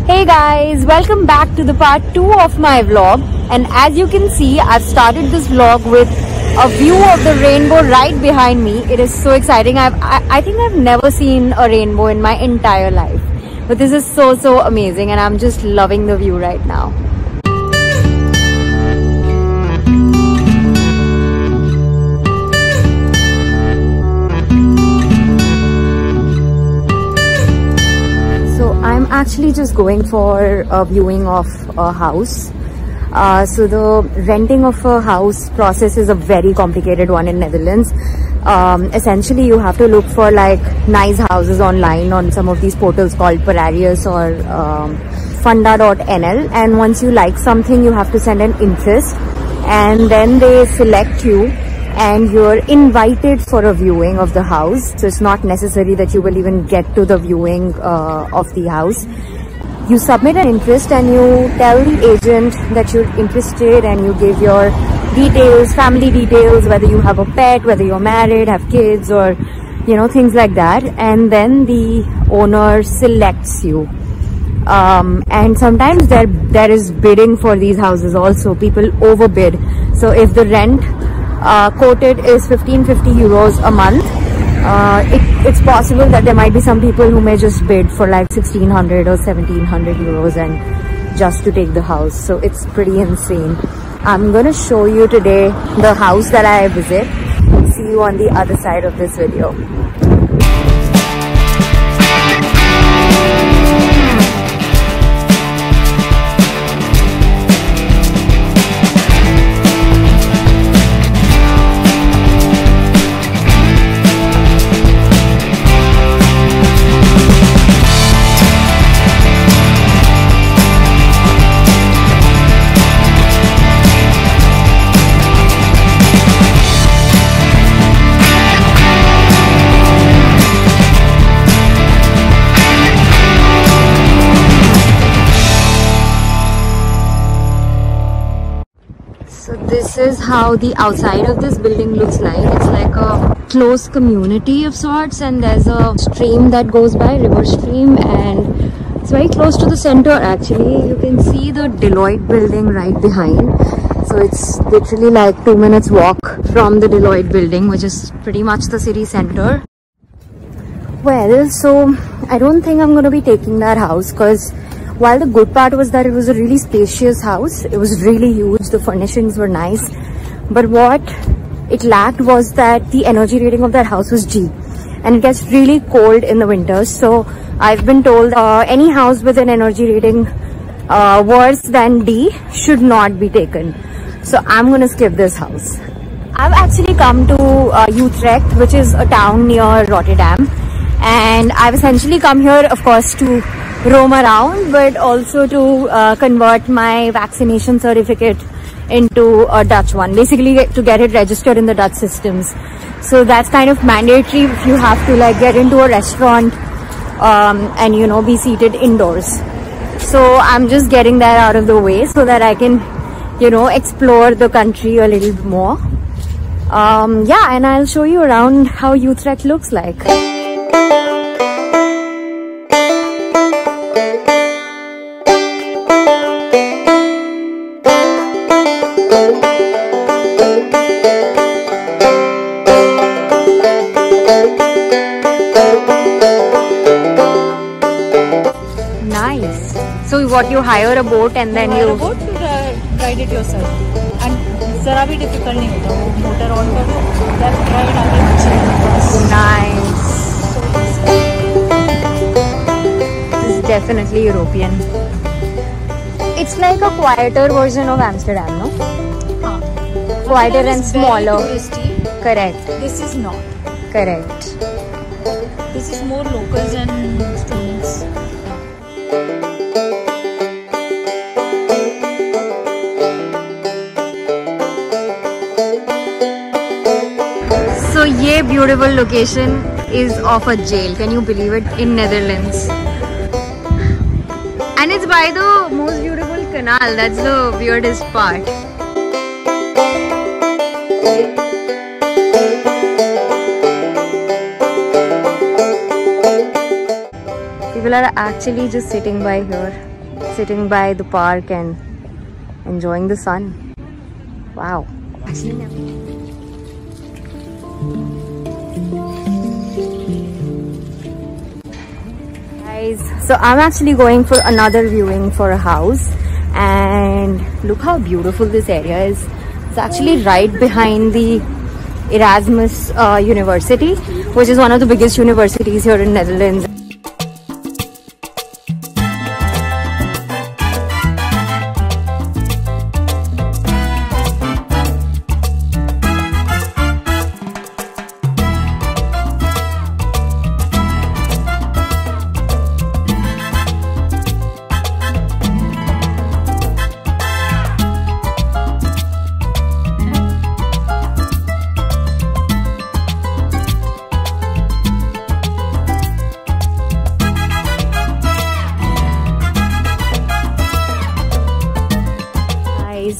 Hey guys, welcome back to the part 2 of my vlog. And as you can see, I've started this vlog with a view of the rainbow right behind me. It is so exciting. I think I've never seen a rainbow in my entire life. But this is so amazing and I'm just loving the view right now. I'm actually just going for a viewing of a house. So the renting of a house process is a very complicated one in Netherlands. Essentially, you have to look for like nice houses online on some of these portals called Pararius or Funda.nl. And once you like something, you have to send an interest, and then they select you. And you're invited for a viewing of the house. So it's not necessary that you will even get to the viewing of the house. You submit an interest and you tell the agent that you're interested, and you give your details, family details, whether you have a pet, whether you're married, have kids, or things like that. And then the owner selects you. And sometimes there is bidding for these houses also. People overbid. So if the rent quoted is 1550 euros a month, it's possible that there might be some people who may just bid for like 1600 or 1700 euros and just to take the house. So it's pretty insane. I'm gonna show you today the house that I visit. See you on the other side of this video. So this is how the outside of this building looks like. It's like a close community of sorts, and there's a stream that goes by, river stream, and it's very close to the center actually. You can see the Deloitte building right behind. So it's literally like 2 minutes walk from the Deloitte building, which is pretty much the city center. Well, so I don't think I'm going to be taking that house, because while the good part was that it was a really spacious house, it was really huge, the furnishings were nice, but what it lacked was that the energy rating of that house was G, and it gets really cold in the winters. So I've been told any house with an energy rating worse than D should not be taken. So I'm gonna skip this house. I've actually come to Utrecht, which is a town near Rotterdam, and I've essentially come here, of course, to roam around, but also to convert my vaccination certificate into a Dutch one, basically to get it registered in the Dutch systems. So that's kind of mandatory if you have to like get into a restaurant and be seated indoors. So I'm just getting that out of the way so that I can explore the country a little more. Yeah, and I'll show you around how Utrecht looks like. Nice. So what, you hire a boat and then you... hire a boat to ride it yourself. And जरा भी difficult नहीं होता, वो motor on करो, left right आगे पीछे. Nice. This is definitely European. It's like a quieter version of Amsterdam, no? Quieter and smaller. Touristy. Correct. This is not. Correct. This is more locals and students. So ये beautiful location is of a jail. Can you believe it? In Netherlands. And it's by the most beautiful canal. That's the weirdest part. People are actually just sitting by here. sitting by the park and enjoying the sun. Wow. Guys, so I'm actually going for another viewing for a house, and look how beautiful this area is. It's actually right behind the Erasmus University, which is one of the biggest universities here in Netherlands.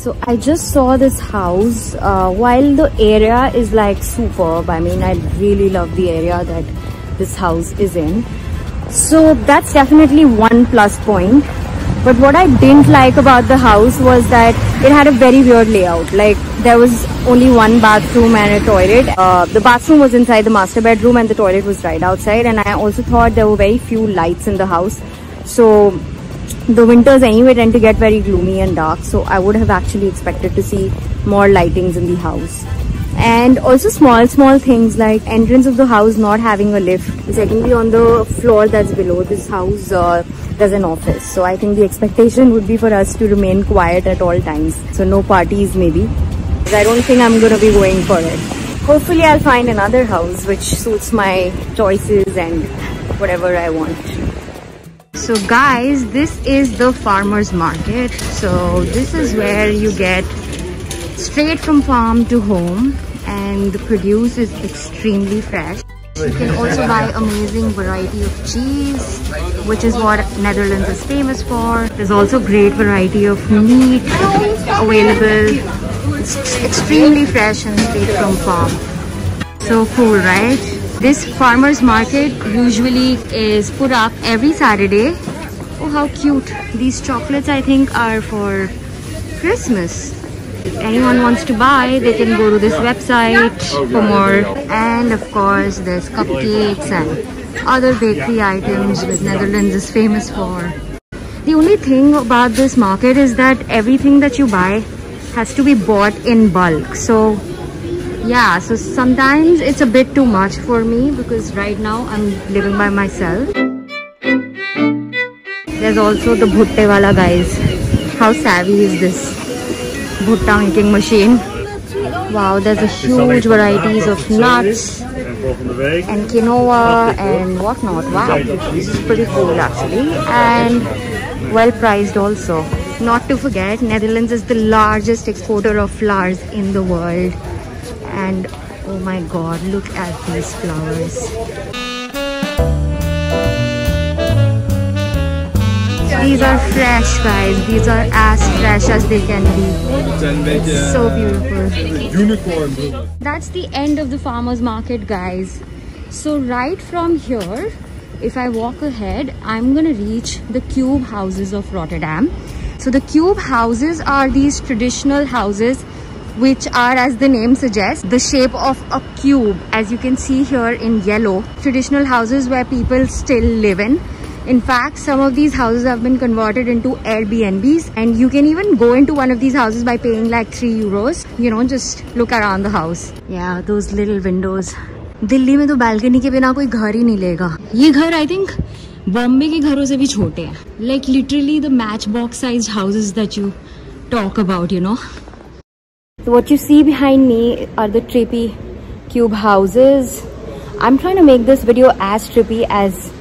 So I just saw this house. While the area is like superb, I mean, I really love the area that this house is in. So that's definitely one plus point. But what I didn't like about the house was that it had a very weird layout. Like, there was only one bathroom and a toilet. The bathroom was inside the master bedroom and the toilet was right outside. And I also thought there were very few lights in the house. So the winters anyway tend to get very gloomy and dark, so I would have actually expected to see more lightings in the house. And also small things like entrance of the house not having a lift. Secondly, on the floor that's below this house, there's an office. So I think the expectation would be for us to remain quiet at all times. So no parties maybe. I don't think I'm gonna be going for it. Hopefully I'll find another house which suits my choices and whatever I want. So guys, this is the farmer's market. So this is where you get straight from farm to home, and the produce is extremely fresh. You can also buy amazing variety of cheese, which is what Netherlands is famous for. There's also great variety of meat available. It's extremely fresh and straight from farm. So cool, right? This farmer's market usually is put up every Saturday. Oh, how cute. These chocolates I think are for Christmas. If anyone wants to buy, they can go to this website for more. And of course, there's cupcakes and other bakery items that Netherlands is famous for. The only thing about this market is that everything that you buy has to be bought in bulk. So yeah, so sometimes it's a bit too much for me because right now I'm living by myself. There's also the bhutte wala, guys. How savvy is this bhutta making machine? Wow, there's a huge varieties of nuts and quinoa and whatnot. Wow, this is pretty cool actually, and well priced also. Not to forget, Netherlands is the largest exporter of flowers in the world. And oh my god, look at these flowers. These are fresh, guys. These are as fresh as they can be. It's so beautiful. That's the end of the farmer's market, guys. So right from here, if I walk ahead, I'm gonna reach the cube houses of Rotterdam. So the cube houses are these traditional houses which are, as the name suggests, the shape of a cube, as you can see here in yellow. Traditional houses where people still live in. In fact, some of these houses have been converted into Airbnbs, and you can even go into one of these houses by paying like 3 euros. You know, just look around the house. Yeah, those little windows. Delhi में तो balcony के बिना कोई घर ही नहीं लेगा. ये घर I think बॉम्बे के घरों से भी छोटे हैं. Like literally the matchbox sized houses that you talk about, you know. So what you see behind me are the trippy cube houses. I'm trying to make this video as trippy as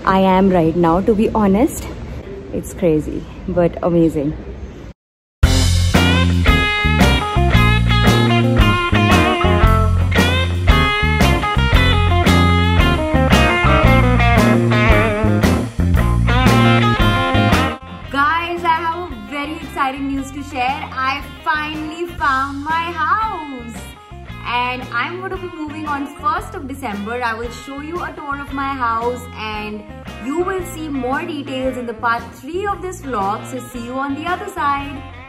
I am right now, to be honest. It's crazy, but amazing. Guys, I have a very exciting news to share. I finally found my house. And I'm going to be moving on 1st of December. I will show you a tour of my house and You will see more details in the part 3 of this vlog, so see you on the other side.